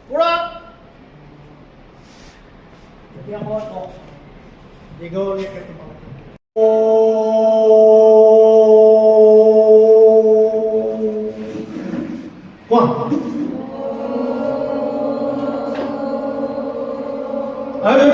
পুৰা এতিয়া মই কওঁ দীঘলীয়াকৈ তোমালোকে কোৱা আৰু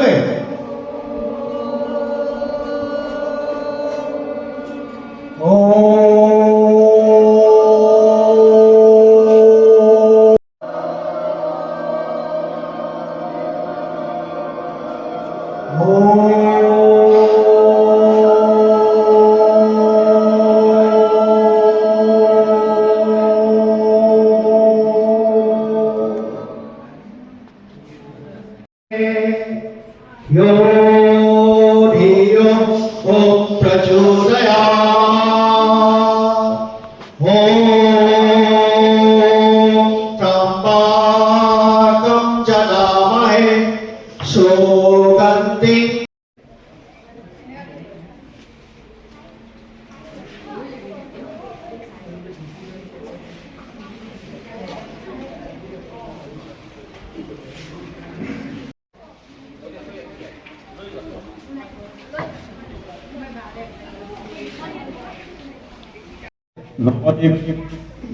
নৱদ্বীপ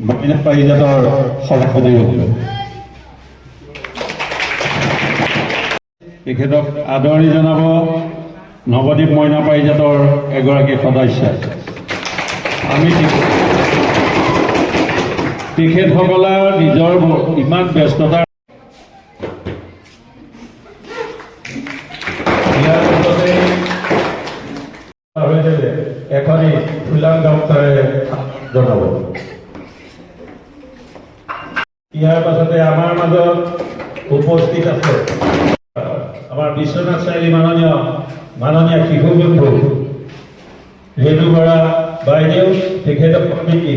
মইনা পাৰিজাতৰ সভাপতি তেখেতক আদৰণি জনাব নৱদ্বীপ মইনা পাৰিজাতৰ এগৰাকী সদস্য আমি তেখেতসকলৰ নিজৰ ইমান ব্যস্ততা এখনি ফুলাম গামোচাৰে জনাব ইয়াৰ পাছতে আমাৰ মাজত উপস্থিত আছে আমাৰ বিশ্বনাথ চাৰিআলি মাননীয় শিশু বন্ধু ৰেণু বৰা বাইদেউ তেখেতক সমিতি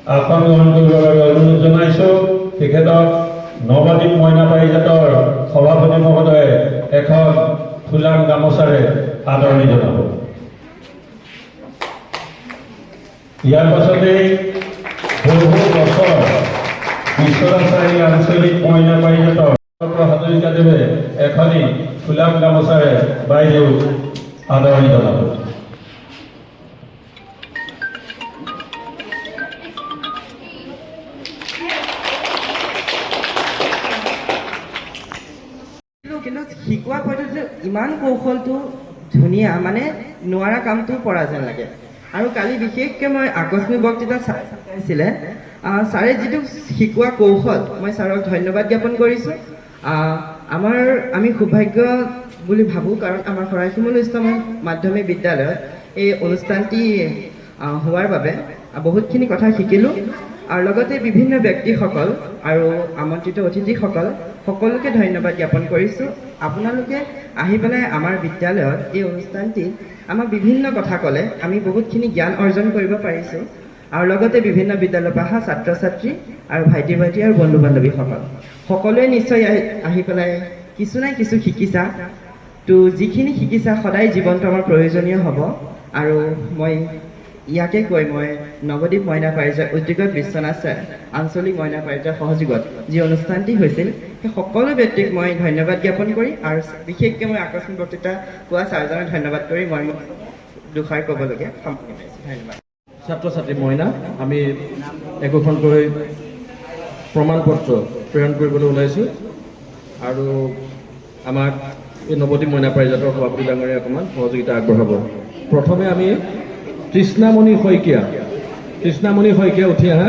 আসন গ্ৰহণ কৰিবৰ বাবে অনুৰোধ জনাইছোঁ তেখেতক নৱদ্বীপ মইনা পাৰিজাতৰ সভাপতি মহোদয়ে এখন ফুলাম গামোচাৰে আদৰণি জনাব ইয়াৰ পাছতে বহু বছৰ বিশ্বনাথ চাৰিআলি আঞ্চলিক মইনা পাৰিজাতৰ হাজৰিকাদেৱে এখনি ফুলাম গামোচাৰে বাইদেউ আদৰণি জনাব কিন্তু শিকোৱা পদ্ধতিটো ইমান কৌশলটো ধুনীয়া মানে নোৱাৰা কামটো পৰা যেন লাগে আৰু কালি বিশেষকৈ মই আকস্মিক বক্তৃতা চাইছিলে ছাৰে যিটো শিকোৱা কৌশল মই ছাৰক ধন্যবাদ জ্ঞাপন কৰিছোঁ আমি সৌভাগ্য বুলি ভাবোঁ কাৰণ আমাৰ শৰাইশিমল উচ্চ মাধ্যমিক বিদ্যালয়ত এই অনুষ্ঠানটি হোৱাৰ বাবে বহুতখিনি কথা শিকিলোঁ আৰু লগতে বিভিন্ন ব্যক্তিসকল আৰু আমন্ত্ৰিত অতিথিসকল সকলোকে ধন্যবাদ জ্ঞাপন কৰিছোঁ আপোনালোকে আহি পেলাই আমাৰ বিদ্যালয়ত এই অনুষ্ঠানটিত আমাক বিভিন্ন কথা ক'লে আমি বহুতখিনি জ্ঞান অৰ্জন কৰিব পাৰিছোঁ আৰু লগতে বিভিন্ন বিদ্যালয়ৰ পৰা অহা ছাত্ৰ ছাত্ৰী আৰু ভাইটি আৰু বন্ধু বান্ধৱীসকল সকলোৱে নিশ্চয় আহি পেলাই কিছু নাই কিছু শিকিছা তো যিখিনি শিকিছা সদায় জীৱনটো আমাৰ প্ৰয়োজনীয় হ'ব আৰু মই ইয়াকে কৈ মই নৱদ্বীপ মইনা পাৰিজাত উদ্যোগত বিশ্বনাথ আঞ্চলিক মইনা পাৰিজাত সহযোগত যি অনুষ্ঠানটি হৈছিল সেই সকলো ব্যক্তিক মই ধন্যবাদ জ্ঞাপন কৰি আৰু বিশেষকৈ মই আকস্মিক বক্তৃতা কোৱা ছাৰজনক ধন্যবাদ কৰি মই দুষাৰ ক'বলগীয়া সামৰণি মাৰিছোঁ ধন্যবাদ ছাত্ৰ ছাত্ৰী মইনা আমি একোখনকৈ প্ৰমাণ পত্ৰ প্ৰেৰণ কৰিবলৈ ওলাইছোঁ আৰু আমাক এই নৱদ্বীপ মইনা পাৰিজাতৰ সভাপতি ডাঙৰীয়া অকণমান সহযোগিতা আগবঢ়াব প্ৰথমে আমি কৃষ্ণামণি শইকীয়া উঠি আহা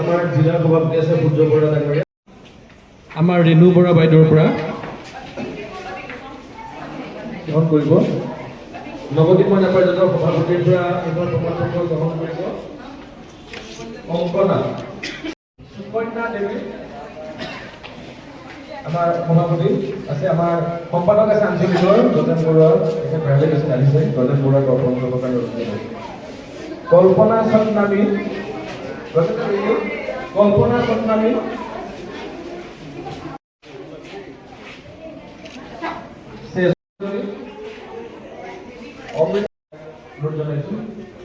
আমাৰ জিলাৰ সভাপতি আছে সূৰ্য বৰা ডাঙৰীয়া আমাৰ ৰেণু বৰা বাইদেউৰ পৰা গ্ৰহণ কৰিব নৱদ্বীপ মইনা পাৰিজাতৰ সভাপতিৰ পৰা এইবাৰ প্ৰমাণ পত্ৰ গ্ৰহণ কৰিব অংকনা সুকন্যা দেৱী আমাৰ সভাপতি আছে আমাৰ সম্পাদক আছে আঞ্চলিকৰ গজেন বৰুৱা ভেৰিফিকেশ্যন আহিছে গজেন বৰুৱা গ্ৰহণ কৰিবৰ কাৰণে কল্পনা সতনামী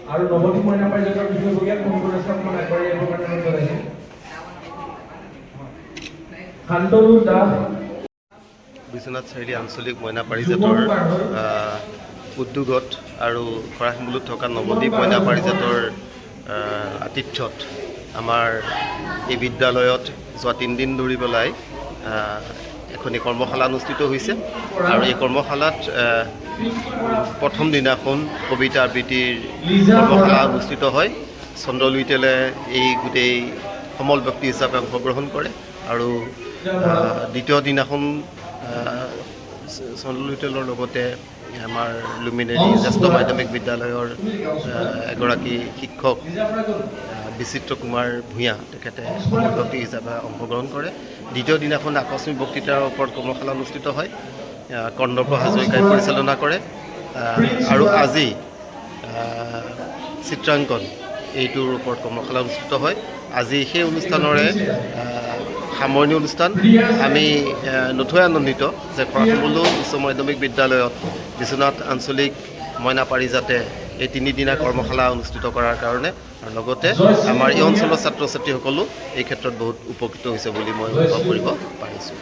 আৰু নৱদ্বীপ মইনা পাৰিজাতৰ বিষয়ববীয়া কোন কোন আছে অকণমান আগবাঢ়ি আহিবৰ কাৰণে শান্তনু দাস বিশ্বনাথ চাৰিআলি আঞ্চলিক মইনা পাৰিজাতৰ উদ্যোগত আৰু খৰাশিমুলুত থকা নৱদ্বীপ মইনা পাৰিজাতৰ আতিথ্যত আমাৰ এই বিদ্যালয়ত যোৱা 3 দিন ধৰি পেলাই এখনি কৰ্মশালা অনুষ্ঠিত হৈছে আৰু এই কৰ্মশালাত প্ৰথম দিনাখন কবিতা আবৃত্তিৰ কৰ্মশালা অনুষ্ঠিত হয়। চন্দ্ৰ লুইটেলে এই গোটেই সমল ব্যক্তি হিচাপে অংশগ্ৰহণ কৰে আৰু দ্বিতীয় দিনাখন চন্দ্ৰ লুইটেলৰ লগতে আমাৰ লুমিনেৰী জ্যেষ্ঠ মাধ্যমিক বিদ্যালয়ৰ এগৰাকী শিক্ষক বিচিত্ৰ কুমাৰ ভূঞা তেখেতে সমল ব্যক্তি হিচাপে অংশগ্ৰহণ কৰে। দ্বিতীয় দিনাখন আকস্মিক বক্তৃতাৰ ওপৰত কৰ্মশালা অনুষ্ঠিত হয়। কৰ্ণপ্ৰ হাজৰিকাই পৰিচালনা কৰে আৰু আজি চিত্ৰাংকন এইটোৰ ওপৰত কৰ্মশালা অনুষ্ঠিত হয়। আজি সেই অনুষ্ঠানৰে সামৰণি অনুষ্ঠান। আমি নথৈ আনন্দিত যে খৰাশিমুলু উচ্চ মাধ্যমিক বিদ্যালয়ত বিশ্বনাথ আঞ্চলিক মইনা পাৰিজাতে এই 3 দিনা কৰ্মশালা অনুষ্ঠিত কৰাৰ কাৰণে আৰু লগতে আমাৰ এই অঞ্চলৰ ছাত্ৰ ছাত্ৰীসকলো এই ক্ষেত্ৰত বহুত উপকৃত হৈছে বুলি মই অনুভৱ কৰিব পাৰিছোঁ।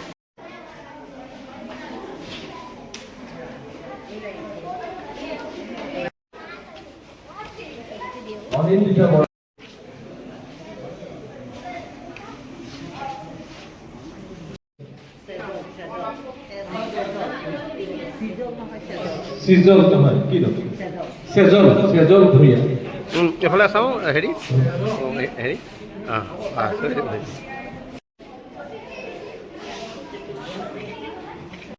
অনিন্দিতা বৰা সিজল নহয় কি চেজল ভূঞা এইফালে চাওঁ হেৰি